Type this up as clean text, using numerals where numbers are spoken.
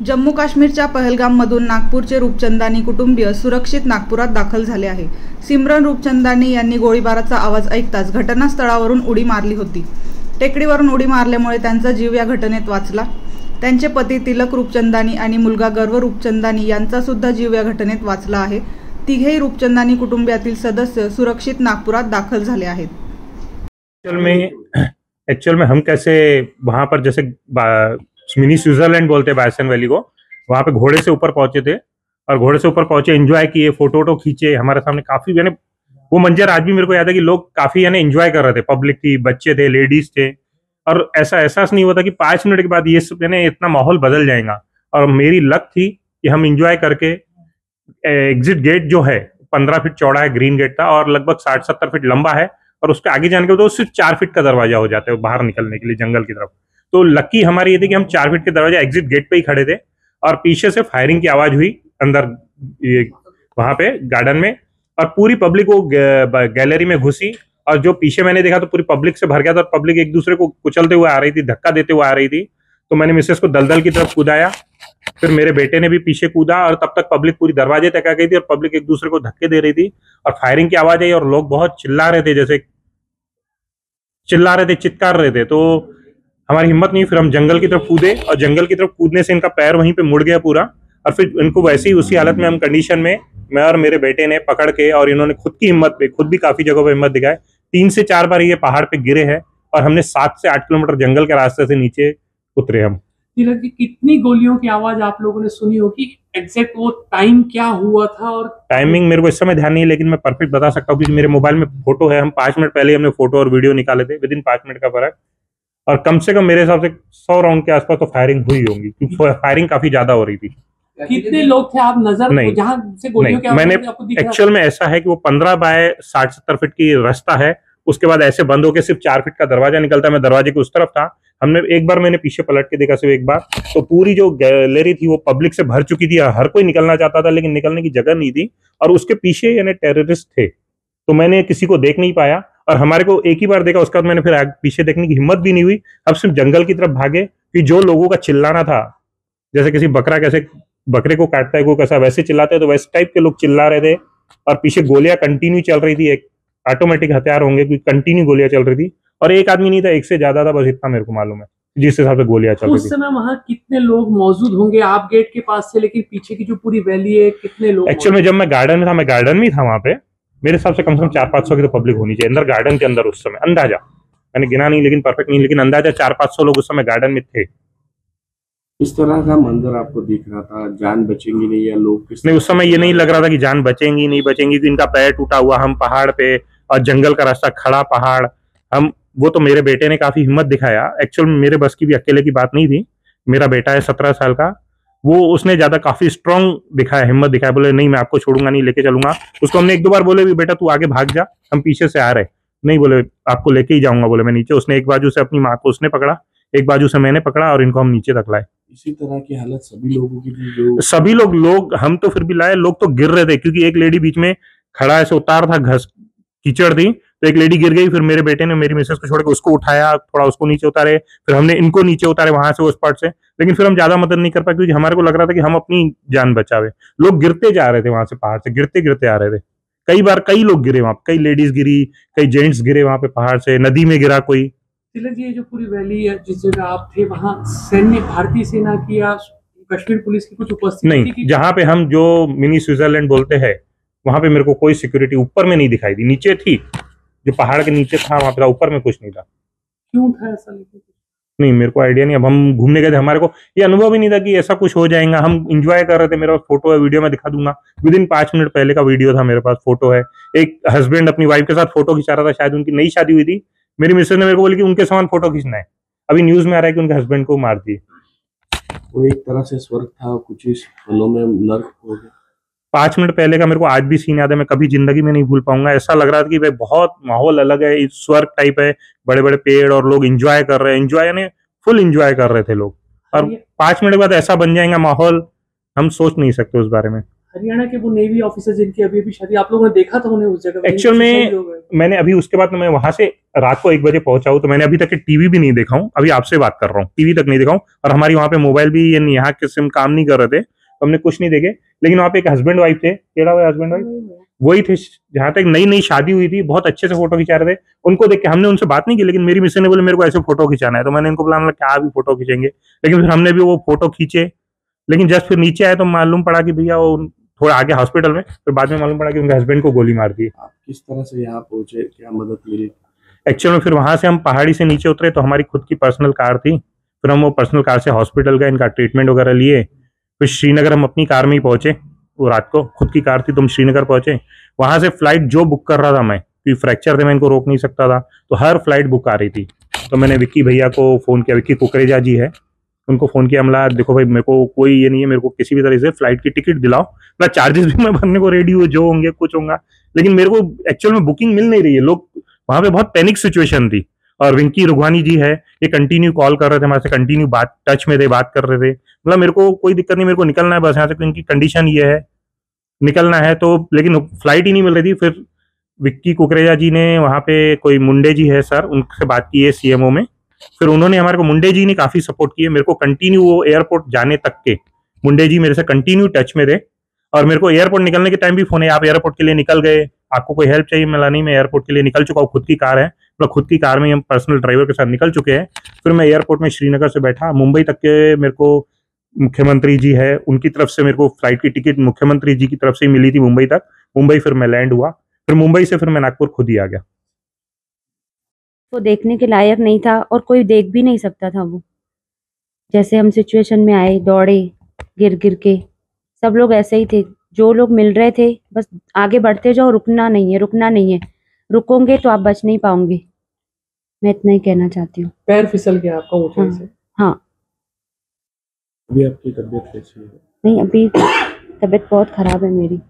जम्मू काश्मीरच्या पहलगाममधून नागपूरचे रूपचंदानी कुटुंबीय सुरक्षित नागपुरात दाखल झाले आहे। सिमरन रूपचंदानी यांनी गोळीबाराचा आवाज ऐकताच घटनास्थळावरून उडी मारली होती। टेकडीवरून उडी मारल्यामुळे त्यांचा जीव या घटनेत वाचला। त्यांचे पती तिलक रूपचंदानी आणि मुलगा गर्व रूपचंदानी यांचा सुद्धा जीव या घटनेत वाचला आहे। तिघेही रूपचंदानी कुटुंबातील सदस्य सुरक्षित नागपुरात दाखल झाले आहेत। एक्चुअल में हम कैसे वहां पर जैसे मिनी स्विट्जरलैंड बोलते हैं बायसन वैली को, वहां पे घोड़े से ऊपर पहुंचे थे और घोड़े से ऊपर पहुंचे, एंजॉय किए, फोटो वोटो खींचे। हमारे सामने काफी यानी वो मंजर आज भी मेरे को याद है कि लोग काफी यानी एंजॉय कर रहे थे, पब्लिक थी, बच्चे थे, लेडीज थे, और ऐसा एहसास नहीं हुआ था कि 5 मिनट के बाद ये सब यानी इतना माहौल बदल जाएगा। और मेरी लक थी कि हम एंजॉय करके एग्जिट गेट जो है 15 फीट चौड़ा है, ग्रीन गेट था, और लगभग 60-70 फीट लंबा है, और उसके आगे जाने के तो सिर्फ 4 फीट का दरवाजा हो जाता है बाहर निकलने के लिए जंगल की तरफ। तो लकी हमारी ये थी कि हम 4 फीट के दरवाजा एग्जिट गेट पे ही खड़े थे, और पीछे से फायरिंग की आवाज हुई अंदर वहां पे गार्डन में, और पूरी पब्लिक वो गैलरी में घुसी, और जो पीछे मैंने देखा तो पूरी पब्लिक से भर गया था, और पब्लिक एक दूसरे को कुचलते हुए आ रही थी, धक्का देते हुए आ रही थी। तो मैंने मिसेस को दलदल की तरफ कूदाया, फिर मेरे बेटे ने भी पीछे कूदा, और तब तक पब्लिक पूरी दरवाजे तक आ गई थी, और पब्लिक एक दूसरे को धक्के दे रही थी, और फायरिंग की आवाज आई, और लोग बहुत चिल्ला रहे थे, जैसे चिल्ला रहे थे, चित्कार रहे थे। तो हमारी हिम्मत नहीं, फिर हम जंगल की तरफ कूदे, और जंगल की तरफ कूदने से इनका पैर वहीं पे मुड़ गया पूरा, और फिर इनको वैसे ही उसी हालत में हम कंडीशन में मैं और मेरे बेटे ने पकड़ के, और इन्होंने खुद की हिम्मत पे, खुद भी काफी जगहों पे हिम्मत दिखाई, 3 से 4 बार ये पहाड़ पे गिरे हैं, और हमने 7 से 8 किलोमीटर जंगल के रास्ते से नीचे उतरे हम। कितनी गोलियों की आवाज आप लोगों ने सुनी होगी, एग्जैक्ट वो टाइम क्या हुआ था? और टाइमिंग मेरे को इस समय ध्यान नहीं है, लेकिन मैं परफेक्ट बता सकता हूँ क्योंकि मेरे मोबाइल में फोटो है। हम 5 मिनट पहले हमने फोटो और वीडियो निकाले थे, विदिन 5 मिनट का फर्क, और कम से कम मेरे हिसाब से 100 राउंड के आसपास तो फायरिंग हुई होंगी, क्योंकि फायरिंग काफी ज्यादा हो रही थी। कितने लोग थे आप नजर नहीं, जहां से गोलियों की मैंने एक्चुअल में ऐसा है कि वो 15 बाय 60-70 फीट की रास्ता है, उसके बाद ऐसे बंद होकर सिर्फ 4 फीट का दरवाजा निकलता है। मैं दरवाजे के उस तरफ था, हमने एक बार मैंने पीछे पलट के देखा, सिर्फ एक बार, तो पूरी जो गैलरी थी वो पब्लिक से भर चुकी थी, हर कोई निकलना चाहता था, लेकिन निकलने की जगह नहीं थी, और उसके पीछे यानी टेररिस्ट थे, तो मैंने किसी को देख नहीं पाया, और हमारे को एक ही बार देखा, उसके बाद मैंने फिर पीछे देखने की हिम्मत भी नहीं हुई। अब सिर्फ जंगल की तरफ भागे, कि जो लोगों का चिल्लाना था, जैसे किसी बकरा कैसे बकरे को काटता है, कोई कैसा वैसे चिल्लाते हैं, तो वैसे टाइप के लोग चिल्ला रहे थे, और पीछे गोलियां कंटिन्यू चल रही थी। एक ऑटोमेटिक हथियार होंगे, क्योंकि कंटिन्यू गोलियां चल रही थी, और एक आदमी नहीं था, एक से ज्यादा था, बस इतना मेरे को मालूम है जिस हिसाब से गोलियां चल रही थी। उस समय वहां कितने लोग मौजूद होंगे? आप गेट के पास से, लेकिन पीछे की जो पूरी वैली है, कितने लोग? एक्चुअल में जब मैं गार्डन में था, मैं गार्डन में था, वहां पे मेरे हिसाब से कम 400-500 की तो पब्लिक होनी चाहिए अंदर गार्डन के अंदर। उस समय अंदाजा मैंने गिना नहीं, लेकिन परफेक्ट नहीं, लेकिन अंदाजा 400-500 लोग उस समय गार्डन में थे। इस तरह का मंजर आपको दिख रहा था, जान बचेंगी नहीं या लोग नहीं, उस समय ये नहीं लग रहा था कि जान बचेंगी नहीं बचेंगी, कि इनका पैर टूटा हुआ, हम पहाड़ पे, और जंगल का रास्ता, खड़ा पहाड़, हम वो तो मेरे बेटे ने काफी हिम्मत दिखाया। एक्चुअल में मेरे बस की भी अकेले की बात नहीं थी, मेरा बेटा है 17 साल का, वो उसने ज्यादा काफी स्ट्रांग दिखाया, हिम्मत दिखाया, बोले नहीं मैं आपको छोड़ूंगा नहीं, लेके चलूंगा। उसको हमने 1-2 बार बोले भी बेटा तू आगे भाग जा, हम पीछे से आ रहे, नहीं बोले आपको लेके ही जाऊंगा, बोले मैं नीचे। उसने एक बाजू से अपनी माँ को उसने पकड़ा, एक बाजू से मैंने पकड़ा, और इनको हम नीचे तक लाए। इसी तरह की हालत सभी लोगों की थी, जो सभी लोग हम तो फिर भी लाए, लोग तो गिर रहे थे, क्योंकि एक लेडी बीच में खड़ा ऐसे उतार था, घस कीचड़ थी, तो एक लेडी गिर गई, फिर मेरे बेटे ने मेरी मिसेस को छोड़ के उसको उठाया, थोड़ा उसको नीचे उतारे, फिर हमने इनको नीचे उतारे वहां से, उस पार्ट से, लेकिन फिर हम ज्यादा मदद नहीं कर पाए, क्योंकि हमारे को लग रहा था कि हम अपनी जान बचावे। लोग गिरते जा रहे थे वहां से, पहाड़ से गिरते गिरते आ रहे थे। कई बार कई लोग गिरे वहां, कई लेडीज गिरी, कई जेंट्स गिरे वहां पे पहाड़ से, नदी में गिरा कोई। तिलक जी, जो पूरी वैली है जिस जगह आप थे, वहाँ सैन्य, भारतीय सेना की या कश्मीर पुलिस की कुछ उपस्थिति नहीं, जहाँ पे हम जो मिनी स्विट्जरलैंड बोलते हैं, वहां पे मेरे को कोई सिक्योरिटी ऊपर में नहीं दिखाई दी, नीचे थी, जो पहाड़ के नीचे था वहां पे था, ऊपर में कुछ नहीं था। क्यों था ऐसा? लेकिन नहीं, मेरे को आइडिया नहीं। अब हम घूमने गए थे, हमारे को ये अनुभव ही नहीं था कि ऐसा कुछ हो जाएगा। हम एंजॉय कर रहे थे, मेरे पास फोटो है, वीडियो में दिखा दूंगा, विदिन 5 मिनट पहले का वीडियो था, मेरे पास फोटो है। एक हस्बैंड अपनी वाइफ के साथ फोटो खिंचा रहा था, शायद उनकी नई शादी हुई थी, मेरी मिसेज ने मेरे को बोली कि उनके सामान फोटो खींचना है, अभी न्यूज में आ रहा है कि उनके हस्बैंड को मार दिए। वो एक तरह से स्वर्ग था, कुछ इस फलों में नर्क हो गया। 5 मिनट पहले का मेरे को आज भी सीन याद है, मैं कभी जिंदगी में नहीं भूल पाऊंगा। ऐसा लग रहा था कि भाई बहुत माहौल अलग है, स्वर्ग टाइप है, बड़े बड़े पेड़, और लोग एंजॉय कर रहे हैं, एंजॉय यानी फुल एंजॉय कर रहे थे लोग, और 5 मिनट बाद ऐसा बन जाएगा माहौल, हम सोच नहीं सकते उस बारे में। हरियाणा के वो नेवी ऑफिसर जिनकी अभी अभी शादी, आप लोगों ने देखा था उन्हें उस जगह? एक्चुअल में मैंने अभी उसके बाद मैं वहां से रात को 1 बजे पहुंचा हूं, तो मैंने अभी तक टीवी भी नहीं देखा हूं, अभी आपसे बात कर रहा हूं, टीवी तक नहीं देखा हूं। और हमारी वहां पे मोबाइल भी यहाँ के सिम काम नहीं कर रहे थे, तो हमने कुछ नहीं देखे। लेकिन वहां पे एक हस्बैंड वाइफ थे, केड़ा हुआ हस्बैंड वाइफ वही थे, जहां तक नई नई शादी हुई थी, बहुत अच्छे से फोटो खिंचा रहे थे। उनको देख के हमने उनसे बात नहीं की, लेकिन मेरी मिसेज ने बोले मेरे को ऐसे फोटो खिंचाना है, तो मैंने इनको बोला क्या अभी फोटो खींचेंगे। लेकिन फिर हमने भी वो फोटो खींचे, लेकिन जस्ट फिर नीचे आए तो मालूम पड़ा कि भैया वो थोड़ा आगे हॉस्पिटल में, फिर बाद में मालूम पड़ा कि उनके हस्बैंड को गोली मार दी। आप किस तरह से यहाँ पहुंचे, क्या मदद मिली? एक्चुअल में फिर वहां से हम पहाड़ी से नीचे उतरे, तो हमारी खुद की पर्सनल कार थी, फिर हम वो पर्सनल कार से हॉस्पिटल गए, इनका ट्रीटमेंट वगैरह लिए। फिर श्रीनगर हम अपनी कार में ही पहुंचे, वो रात को खुद की कार थी, तो हम श्रीनगर पहुंचे। वहां से फ्लाइट जो बुक कर रहा था मैं, क्योंकि फ्रैक्चर थे, मैं इनको रोक नहीं सकता था, तो हर फ्लाइट बुक आ रही थी। तो मैंने विक्की भैया को फोन किया, विक्की कुकरेजा जी है, उनको फोन किया, हमला देखो भाई मेरे को कोई ये नहीं है, मेरे को किसी भी तरह से फ्लाइट की टिकट दिलाओ, मतलब चार्जेस भी मैं भरने को रेडी हूँ, जो होंगे कुछ होगा, लेकिन मेरे को एक्चुअल में बुकिंग मिल नहीं रही है। लोग वहां पे बहुत पैनिक सिचुएशन थी, और विंकी रुघवानी जी है, ये कंटिन्यू कॉल कर रहे थे हमारे से, कंटिन्यू बात टच में थे, बात कर रहे थे, मतलब मेरे को कोई दिक्कत नहीं, मेरे को निकलना है बस यहाँ से, इनकी कंडीशन ये है, निकलना है तो, लेकिन फ्लाइट ही नहीं मिल रही थी। फिर विक्की कुकरेजा जी ने वहां पे कोई मुंडे जी है सर, उनसे बात की है सीएमओ में, फिर उन्होंने हमारे को, मुंडे जी ने काफी सपोर्ट किए मेरे को, कंटिन्यू वो एयरपोर्ट जाने तक के मुंडे जी मेरे से कंटिन्यू टच में थे। और मेरे को एयरपोर्ट निकलने के टाइम भी फोन है, आप एयरपोर्ट के लिए निकल गए, आपको कोई हेल्प चाहिए? मिला नहीं, मैं एयरपोर्ट के लिए निकल चुका हूँ, खुद की कार है, मतलब खुद की कार में हम पर्सनल ड्राइवर के साथ निकल चुके हैं। फिर मैं एयरपोर्ट में श्रीनगर से बैठा, मुंबई तक के मेरे को मुख्यमंत्री जी है, उनकी तरफ से मेरे को फ्लाइट की टिकट मुख्यमंत्री जी की तरफ से मिली थी मुंबई तक। मुंबई फिर मैं लैंड हुआ, फिर मुंबई से फिर मैं नागपुर खुद ही आ गया। वो देखने के लायक नहीं था, और कोई देख भी नहीं सकता था। वो जैसे हम सिचुएशन में आए, दौड़े गिर गिर के, सब लोग ऐसे ही थे, जो लोग मिल रहे थे बस आगे बढ़ते जाओ, रुकना नहीं है, रुकना नहीं है, रुकोगे तो आप बच नहीं पाओगे। मैं इतना ही कहना चाहती हूँ। पैर फिसल गया आपका ऊंचाई से? हाँ। अभी आपकी तबीयत कैसी है? नहीं, अभी तबीयत बहुत खराब है मेरी।